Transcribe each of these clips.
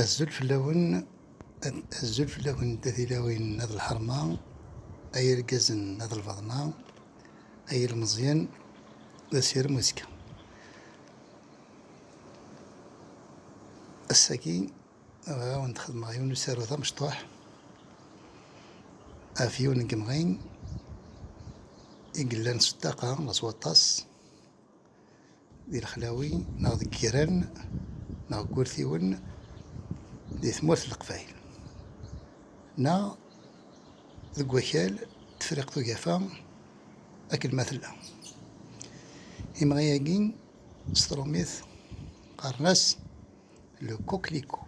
الزلفلون الزلفلون دثيلاوين هذا الحرمة أي القزن هذا الفضنا أي المزيان ذا سير موسيقى الساكين ونخدم غيون نسارو ذا مشطوح أفيون قمغين إقلان صداقة لصوطاس ديال الخلاوي ناض كيران ناض كورثيون دي ثمورث القبايل نا ذك وكال تفريق ثقافة أكل مثلا إما غياكين ستروميث قارناس لو كوكليكو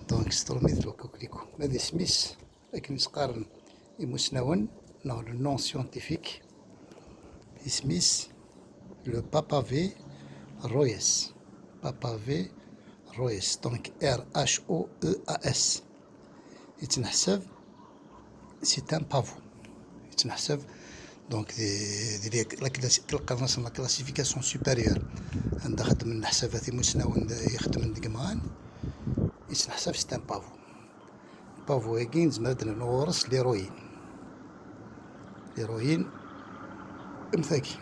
دونك ستروميث لو كوكليكو هذا سميس لكن يسقارن يمسنون نو لو نون سيونتيفيك سميس لو بابافي رويس بابافي رويس دونك RHOEAS يتنحسب سي ان بافو يتنحسب دونك تلقى مثلا لا كلاسيفيكاسيون سوبيريور عندها خدم من حسابات مسنون يخدم من دقمان يتنحسب سي ان بافو بافو هاكين زمادنا نورس ليروين امثاكي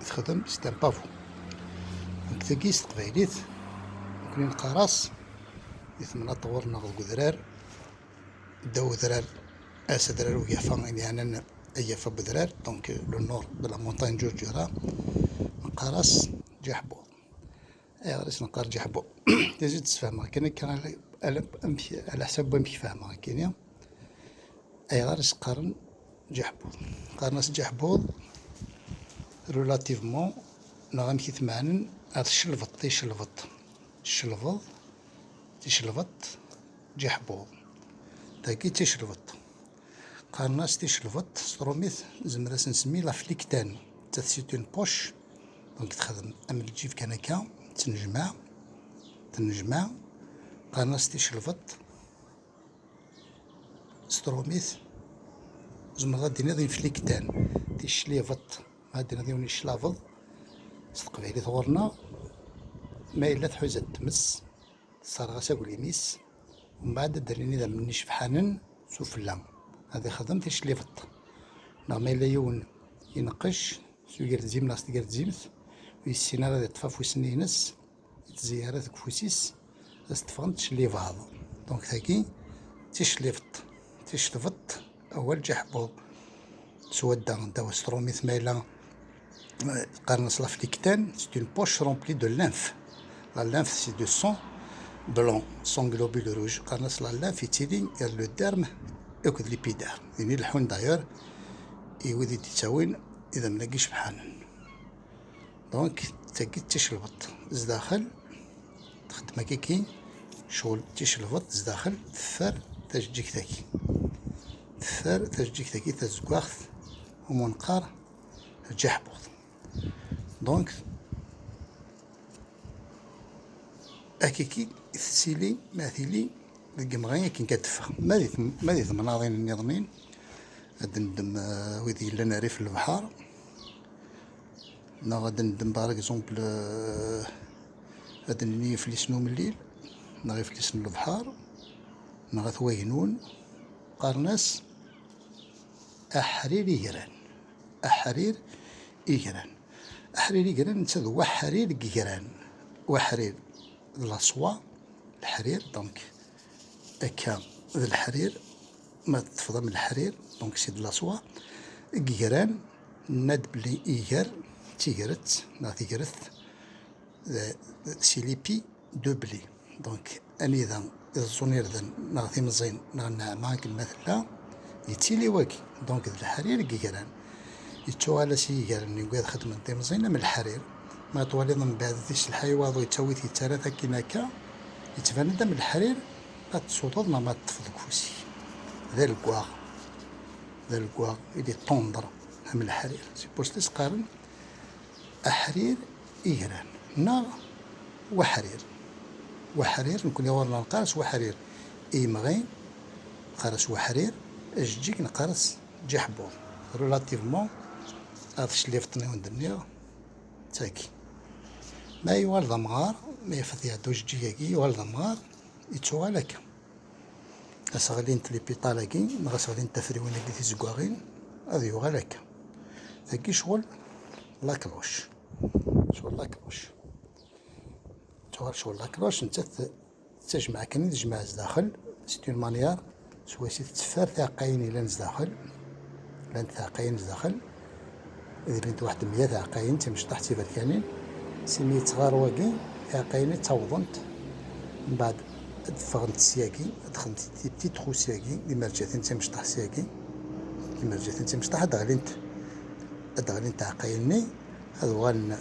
يتخدم سي ان بافو امثاكي تقبايليت ممكن نقراص يثمنا طورنا غد قدرار داو ذرار درار ويافا يعني أيافا بدرار دونك لو نور دو لا مونتاgne جورجيرا نقراص جحبو أي غاديش نقار جحبو تزيد تفهمها كان على حساب بامشي فاهمها كاين أي غاديش قارن جحبو قارناس جحبو رولاتيفمون نغمشي ثمانن هاد تيشلفط جحبوض تاكي تيشلفط قارناس تيشلفط ستروميث زمراس نسمي لافليكتان سيت اون بوش دونك تخدم أم الجيف كان هكا تنجمع قارناس تيشلفط ستروميث زمرا غادي نضي فليكتان تيشليفط غادي نضي يشلافض ستقبيلي ثورنا ما إلا تحوز تمس صار غاسا قوليميس ومن بعد دريني ذا مني شفحانن سفلا هذا خدم تيشليفط ما إلا يون ينقش سوير تزيم ناس تقال تزيمت ويسينا غادي يطفى فوسنينس يتزيارة كفوسيس استفغن تشليفاض دونك ثاكي تيشلفط أول جحبوض سودا داو ستروميث ما إلا قارنس لافليكتان سي اون بوش رومبلي دو لانف لا لانف سي دو سون بلون سون غلوبول روج قارنس لا لانف يتيلي لو ديرم ياكد ليبيدار يعني الحون داير يودي تساوين إذا منلاقيش بحالن دونك تاكي تشلفط زداخل تخدم هكاكي شغل تشلفط زداخل ثار تجيك تاكي تزكواخت ومنقار جحبوض دونك أكيكي تسيلي ماثيلي القمغين كي كتفا ماذي ثمناضين النظمين غادي ندم ويدي لنا ريف البحر نا غادي ندم باغ اكزومبل غادي نيف لي سنو من الليل نا غيف لي سنو البحر نا غاثواينون قارناس أحرير يقران أحرير يقران نتا وحرير يقران وحرير لاصوا الحرير دونك أكا ذا الحرير ما تفضل من الحرير دونك سي لاصوا يقران ناد بلي إيجار تيقرت نا تيقرت سيليبي دو بلي دونك أني إذا الزونير ذا نا تيمزين نا نعماك المثلا يتيلي واكي دونك ذا الحرير يقران يتوالى سيقران يقعد خدمة تيمزين من الحرير ما طوالي من بعد ذيش الحيوان ويتسوي ثلاثة كيناكا يتفند من الحرير غتصوتضنا ما تفض كوسي ذا الكواغ إلي طوندر من الحرير سي بوستيس قارن أحرير إيران نا وحرير نكون يورنا نقارس وحرير إيمغين قارس وحرير أجيك نقارس جحبوض رولاتيفمون هذا اللي فطني وندنيا تاكي ما يوالد مغار ما يفضي دوج جياكي ولا مغار يتوغال هكا أسغلين تلي بيطالاكي نغا سغلين تفريوين اللي تيزكواغين هذا يوغال هكا ثاكي شغل لاكلوش شغل لاكلوش شغل لاكلوش نتا تجمع كني تجمع زداخل سيت اون مانيير سواسي تتفار ثاقين إلا نزداخل لان ثاقين زداخل إذا كنت واحد 100 ثاقين تمش طاح تيفركانين سمية صغار واقي ثاقين تعوضنت من بعد دفغنت سياكي دخلت تي تخو سياكي لما رجعت تمش طاح سياكي لما رجعت تمش طاح دغلنت عقايني هذا غان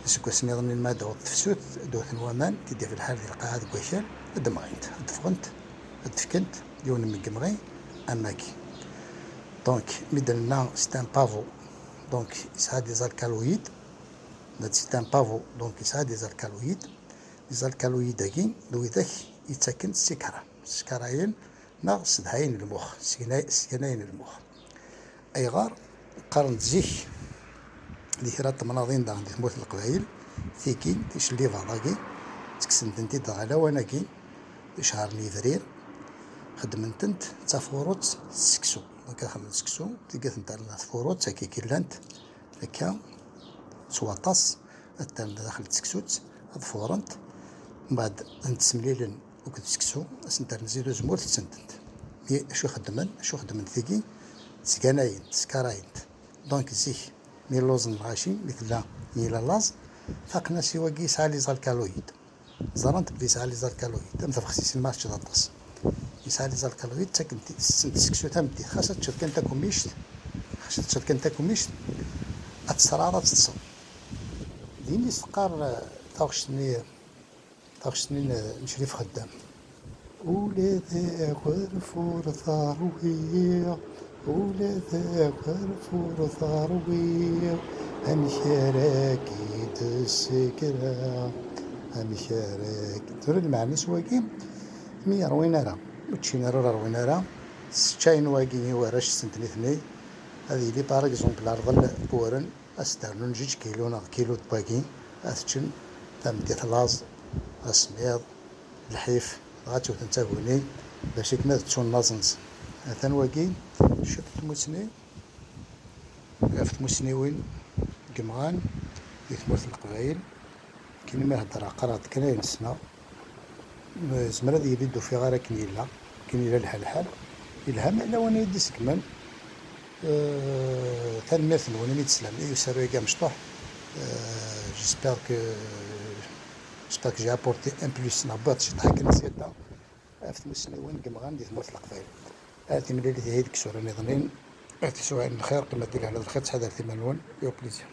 سكوس نظن ما دوت تفسوت دوت الوامان تدي في الحال ديال القاعة كويشال دمغينت دفغنت دفكنت ديون من كمغي اماكي دونك ميدلنا سيت ان بافو دونك يسعى دي زالكالويد سيت ان بافو دونك يسعى دي زالكالويد هاكي دويتاك يتسكن السكراين نا سدهاين المخ سكناين المخ أيغار قارن زيك اللي هرات مناضين داغ دي تموت القبايل ثيكي تيشلي فاضاكي تكسنتنتي داغ واناكي شهر نيفرير خدمنتنت تافوروت سكسو دونك خدمت سكسو تلقات نتاع الفوروت هاكي كيلانت هكا سواطاس التام داخل تسكسوت هاد فورنت من بعد نتسمليلن وكنت سكسو اسنتر نزيدو زمور تسنتنت شو خدمن ثيكي سكراين دونك زيك مي لوزن غاشي مثل يلا لاز فاقنا سي واقي يسعى لي زالكالويد زرنت بلي يسعى لي زالكالويد ام تفخسيس المارش داطاس يسعى لي زالكالويد تاكنتي تسكسو تامتي خاصة تشد كنتا كوميشت اتسرارة تتصل ديني سقار تاغشتني نشريف خدام ولا ذاك الفور ثاروية ولا ذاك الفور ثاروية أمشاراكي تسكرا أمشاراكي ترى المعني سواكي مي روينارا وتشينا روينارا ستشاين واكي وراش سنتني ثني هذه لي باغ اكزومبل أرض بورن أستعملون 2 كيلو باكي أثشن تمدي ثلاث أسميض الحيف غاتشو تنتاهوني باش كما تشون نازنز هذا واكي شفت موسني وين قمغان يثمرت القبايل كاين ما هدر عقرات كناين السنة زمرا ذي يدو في غارة كنيلا الحال إلهام إلا وانا يدي سكمان ثان مثل وانا ميت سلام يسارو يقام مشطوح جيسبيغ كو جي ابورتي ان بلوس نهبط شي ضحك نسيتها عرفت موسني وين قمغان دي ثمرت القبايل هاتي ملي هيديك سورة نظنين هاتي سواء الخير قيمة ديك على الخير تحضر ثمانون يو بليزير